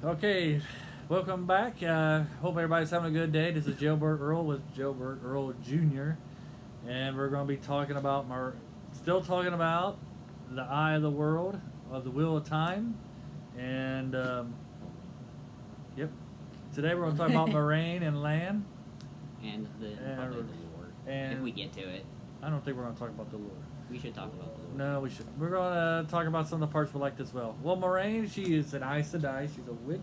Okay, welcome back. Hope everybody's having a good day. This is Jailbird Earl with Jailbird Earl Jr. And we're going to be talking about, still talking about the Eye of the World, of the Wheel of Time. And, yep. Today we're going to talk about Moraine and LAN. And probably the lore. And if we get to it. I don't think we're going to talk about the lore. We should talk about the lore. No, we should. We're going to talk about some of the parts we liked as well. Well, Moraine, she is an Aes Sedai. She's a witch.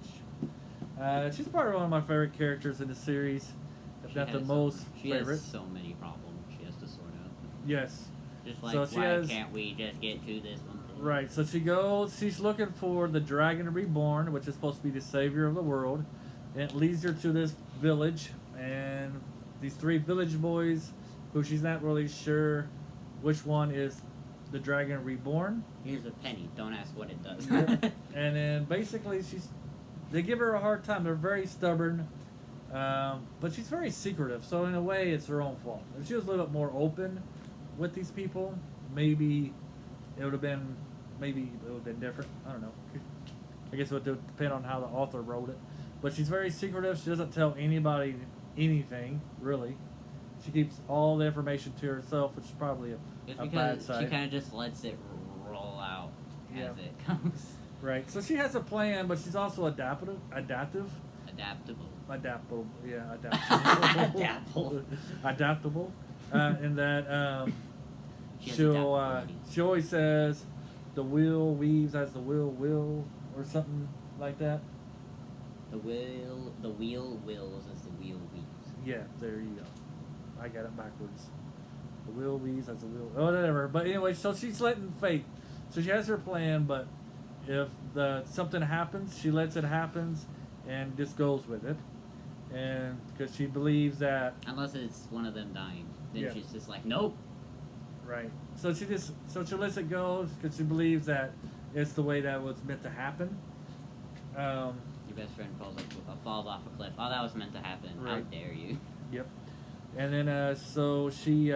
She's probably one of my favorite characters in the series, if not the most favorite. She has so many problems she has to sort out. Yes. Just like, so why can't we just get to this one thing? Right, so she's looking for the Dragon Reborn, which is supposed to be the savior of the world. And it leads her to this village, and these three village boys, who she's not really sure which one is the Dragon Reborn. Here's a penny. Don't ask what it does. And then basically they give her a hard time. They're very stubborn, but she's very secretive. So in a way, it's her own fault. If she was a little bit more open with these people, maybe it would have been different. I don't know. I guess it would depend on how the author wrote it. But she's very secretive. She doesn't tell anybody anything, really. She keeps all the information to herself, which is probably a bad side. She kind of just lets it roll out as it comes. Right. So she has a plan, but she's also adaptable. Adaptable. Yeah, adaptable. Adaptable. In that she always says the wheel weaves as the wheel will, or something like that. The wheel wills as the wheel weaves. Yeah, there you go. I got it backwards. The wheel weaves as the wheel. Oh, whatever. But anyway, so she's letting fate. So she has her plan, but if something happens, she lets it happen, and just goes with it. And because she believes that, unless it's one of them dying, then she's just like, nope. Right. So she lets it go because she believes that it's the way that was meant to happen. Your best friend falls off a cliff. Oh, that was meant to happen. Right. How dare you? Yep. And then so she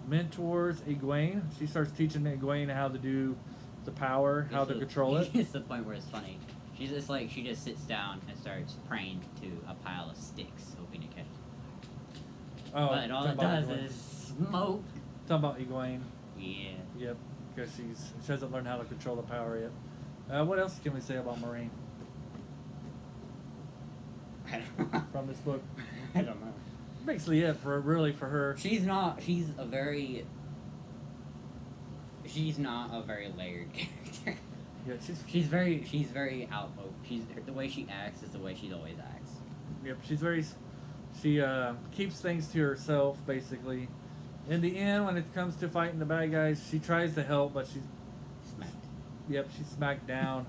mentors Egwene. She starts teaching Egwene how to do the power, how to control it. It's the point where it's funny. She's just like, she just sits down and starts praying to a pile of sticks, hoping to catch it. Oh, but all it does is smoke. Talking about Egwene. Yeah. Yep. Because she hasn't learned how to control the power yet. What else can we say about Moraine? I don't know. From this book. I don't know. Basically it for her. She's not a very layered character. Yeah, she's very outspoken. The way she acts is the way she always acts. Yep, she keeps things to herself, basically. In the end, when it comes to fighting the bad guys, she tries to help, but she's smacked. Yep, she's smacked down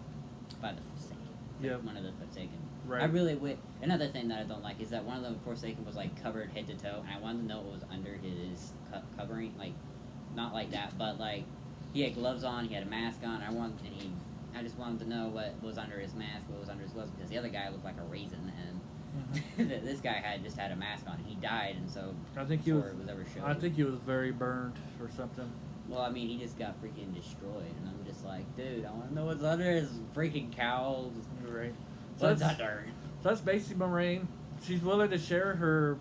by the Forsaken. Yep. One of the Forsaken. Right. I really would. Another thing that I don't like is that one of the Forsaken was like covered head to toe, and I wanted to know what was under his covering, like not like that, but like he had gloves on, he had a mask on. I just wanted to know what was under his mask, what was under his gloves, because the other guy looked like a raisin, and this guy had just had a mask on, and he died, and so I think it was ever shown. I think he was very burned or something. Well, I mean, he just got freaking destroyed, and I'm just like, dude, I want to know what's under his freaking cowl. Right. What's under? So that's basically Moraine. She's willing to share her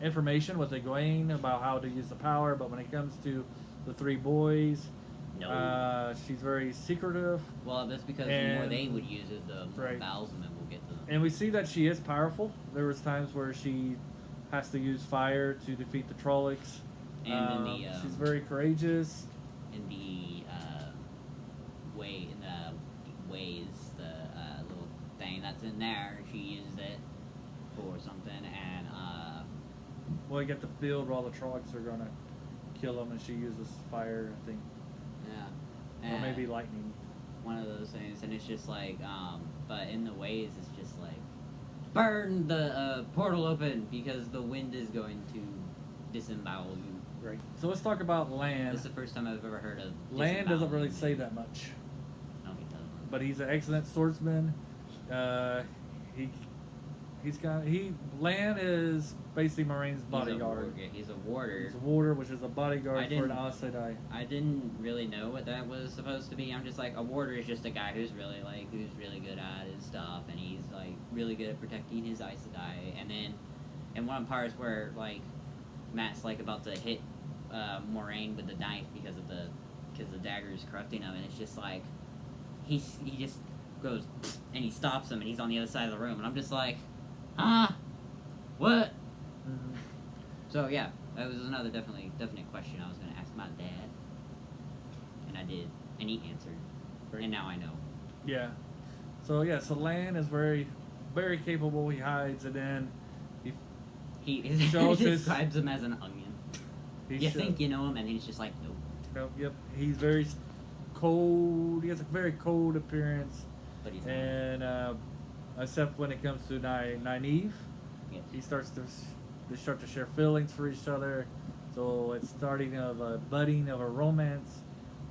information with Egwene about how to use the power, but when it comes to the three boys, no. She's very secretive. Well, that's because the more they would use it, the more Balzamin will get to them. And we see that she is powerful. There was times where she has to use fire to defeat the Trollocs. And she's very courageous. In the ways, the little thing that's in there, she uses it for something, and well, you get the field where all the Trollocs are gonna kill them, and she uses fire, I think. Yeah. Or maybe lightning. One of those things, and it's just like, but in the ways, it's just like, burn the portal open because the wind is going to disembowel you. Right. So let's talk about LAN. This is the first time I've ever heard of LAN doesn't really say that much. No, he doesn't. But he's an excellent swordsman. LAN is basically Moraine's bodyguard. He's a warder. He's a warder, which is a bodyguard for an Aes Sedai. I didn't really know what that was supposed to be. I'm just like, a warder is just a guy who's really good at his stuff, and he's really good at protecting his Aes Sedai. And then, in one parts where like Matt's like about to hit Moraine with the knife because the dagger is corrupting him, and it's just like he just goes and he stops him, and he's on the other side of the room, and I'm just like, what? Mhm. So yeah, that was another definite question I was gonna ask my dad, and I did, and he answered, and now I know. Yeah. So LAN is very, very capable. He hides, and then He shows his. describes him as an onion. You think you know him, and he's just like, nope. Nope. Yep. He's very cold. He has a very cold appearance, But he's and except when it comes to Nynaeve, yes. he starts to they start to share feelings for each other. So it's starting of a budding of a romance,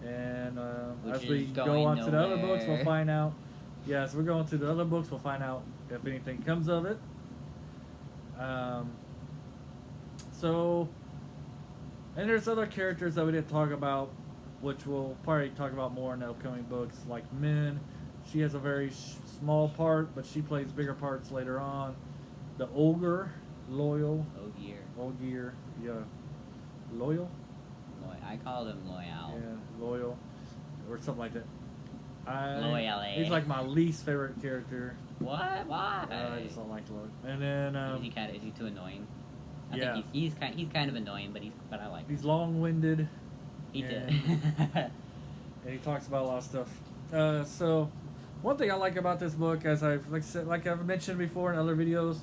and Which as we is go going on to the other books, we'll nowhere. find out. Yeah, so we're going to the other books. We'll find out if anything comes of it. And there's other characters that we didn't talk about, which we'll probably talk about more in the upcoming books, like Min. She has a very small part, but she plays bigger parts later on. The Ogre, Loyal. Ogier, yeah. Loyal? I called him Loyal. Yeah, Loyal. Or something like that. Loyal, eh? He's like my least favorite character. What? Why? I just don't like Loyal. And then, Is he too annoying? I yeah. think he's kind of annoying, but I like him. he's long-winded. He did. And he talks about a lot of stuff. So, one thing I like about this book, as I've mentioned before in other videos,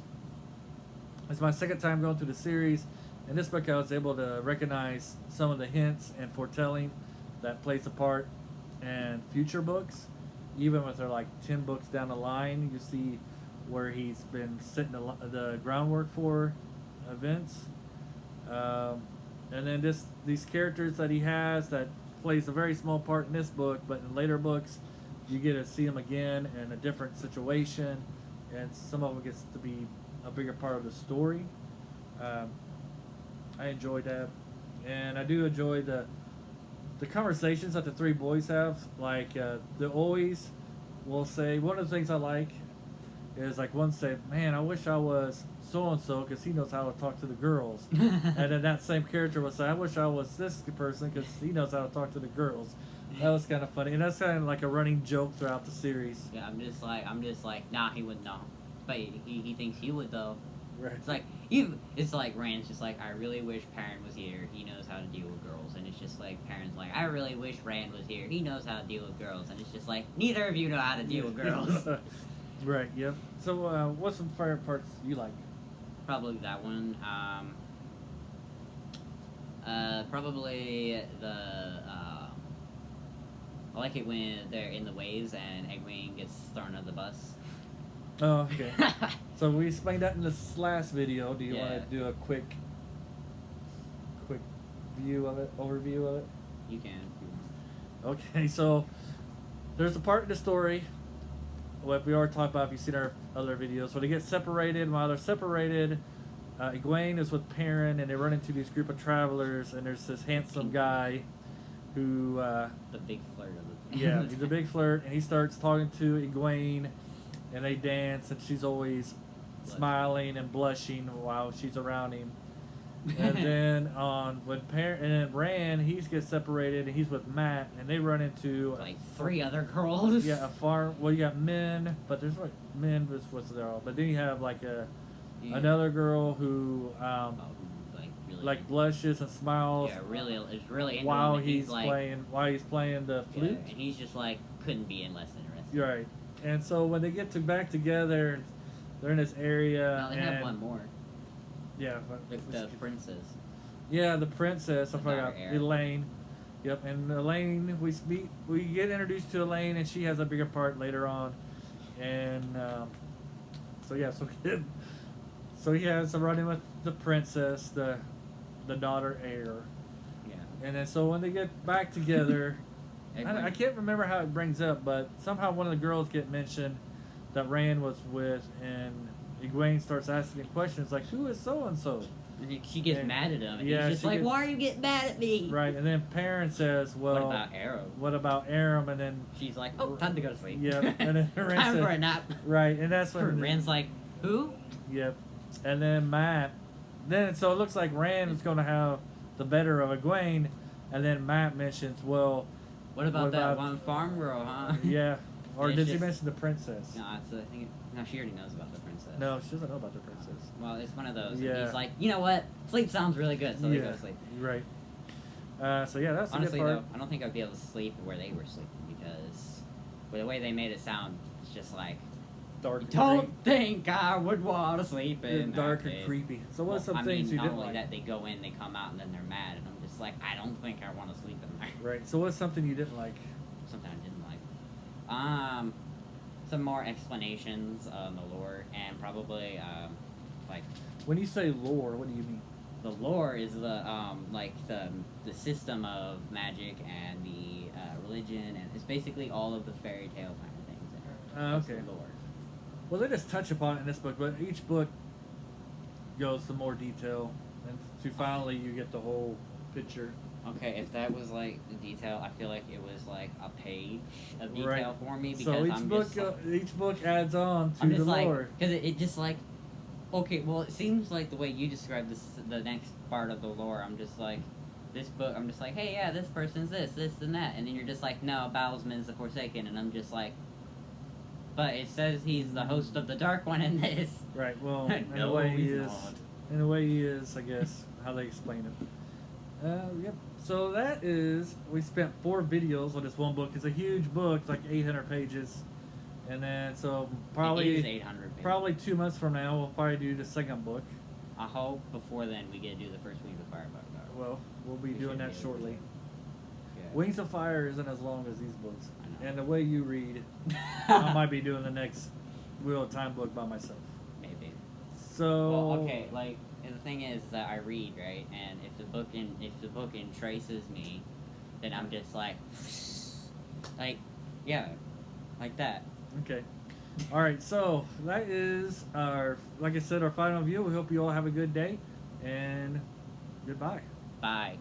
it's my second time going through the series. In this book, I was able to recognize some of the hints and foretelling that plays a part in future books. Even if they're like 10 books down the line, you see where he's been setting the groundwork for events. And then these characters that he has that plays a very small part in this book, but in later books, you get to see them again in a different situation, and some of them gets to be a bigger part of the story. I enjoyed that, and I do enjoy the conversations that the three boys have. Like they always will say, one of the things I like is like one say, "Man, I wish I was so and so because he knows how to talk to the girls," and then that same character will say, "I wish I was this person because he knows how to talk to the girls." That was kind of funny, and that's kind of like a running joke throughout the series. Yeah, I'm just like, nah, he wouldn't know, but he thinks he would though. Right. It's like Rand's just like, I really wish Perrin was here. He knows how to deal with girls, and it's just like Perrin's like, I really wish Rand was here. He knows how to deal with girls, and it's just like neither of you know how to deal with girls. Right. Yep. So, what's some favorite parts you like? Probably that one. Probably the. I like it when they're in the waves and Egwene gets thrown out of the bus. Oh, okay. So we explained that in this last video. Do you Yeah. want to do a quick view of it, overview of it? You can if you want. Okay, so there's a part in the story what we already talked about if you've seen our other videos. So they get separated. While they're separated, Egwene is with Perrin, and they run into this group of travelers, and there's this handsome guy who... the big flirt of the yeah, he's a big flirt, and he starts talking to Egwene, and they dance, and she's always smiling and blushing while she's around him. And then and then Rand, he gets separated, and he's with Matt, and they run into like three other girls. Yeah, a farm. Well, you got men, but there's like men was what's there all. But then you have like another girl who like blushes and smiles. Yeah, it's really into while him, and he's like, playing the flute. Yeah, and he's just like couldn't be less interested. Right. And so when they get back together, they're in this area. No, they have one more. Yeah, The princess. Yeah, the princess. I forgot. Aaron. Elaine. Yep, and Elaine, we get introduced to Elaine, and she has a bigger part later on. And so he has a run-in with the princess, the daughter heir. Yeah. And then so when they get back together, I can't remember how it brings up, but somehow one of the girls get mentioned that Rand was with, and Egwene starts asking questions like, "Who is so and so?" And she gets And- mad at him, and yeah, he's just she like, gets- "Why are you getting mad at me?" Right, and then Perrin says, well, What about Arrow? what about Aram? And then, She's like, "Oh, time to go to sleep." Yep, and then Ren time said- for a nap. right, and that's when Ren's like, "Who?" Yep. And then Matt. So it looks like Rand is going to have the better of Egwene. And then Matt mentions, well, What about What that about- one farm girl, huh? yeah. Or It's did he just- mention the princess? No, I think no, she already knows about the princess. No, she doesn't know about the princess. Well, it's one of those. Yeah. And he's like, you know what? Sleep sounds really good, so they go to sleep. Right. So yeah, that's Honestly, a good part. though, I don't think I'd be able to sleep where they were sleeping because with the way they made it sound, it's just like, Dark and don't think I would want to sleep in dark that and bed. creepy. So Well, what's some I things mean, you not didn't only like? that, they go in, they come out, and then they're mad, and I'm just like, I don't think I want to sleep in there. Right. So what's something you didn't like? Something I didn't like. Some more explanations on the lore, and probably like When you say lore, what do you mean? the lore is the like the system of magic and the religion, and it's basically all of the fairy tale kind of things. In it. That's Okay. the lore. Well, they just touch upon it in this book, but each book goes to more detail, and to finally you get the whole picture. Okay, if that was like the detail, I feel like it was like a page of detail Right. for me because So I'm just like, each book adds on to I'm the just like lore. because it just like okay, well it seems like the way you described this the next part of the lore. I'm just like this book. I'm just like hey yeah this person's this and that, and then you're just like no Balisman is the Forsaken, and I'm just like but it says he's the host of the Dark One in this. Right. Well, in No, a way he he's is. not. In a way he is, I guess, how they explain it. Yep. So that is, we spent 4 videos on this one book. It's a huge book, it's like 800 pages. And then, so It is 800 pages. probably 2 months from now, we'll probably do the second book. I hope before then we get to do the first Wings of Fire book. Though. Well, we'll be We doing should that be able to shortly. do Yeah. Wings of Fire isn't as long as these books. I know. And the way you read, I might be doing the next Wheel of Time book by myself. Maybe. So, Well, okay, like and the thing is that I read right, and if the book traces me, then I'm just like yeah, like that. Okay. All right. So that is our, like I said, our final view. We hope you all have a good day, and goodbye. Bye.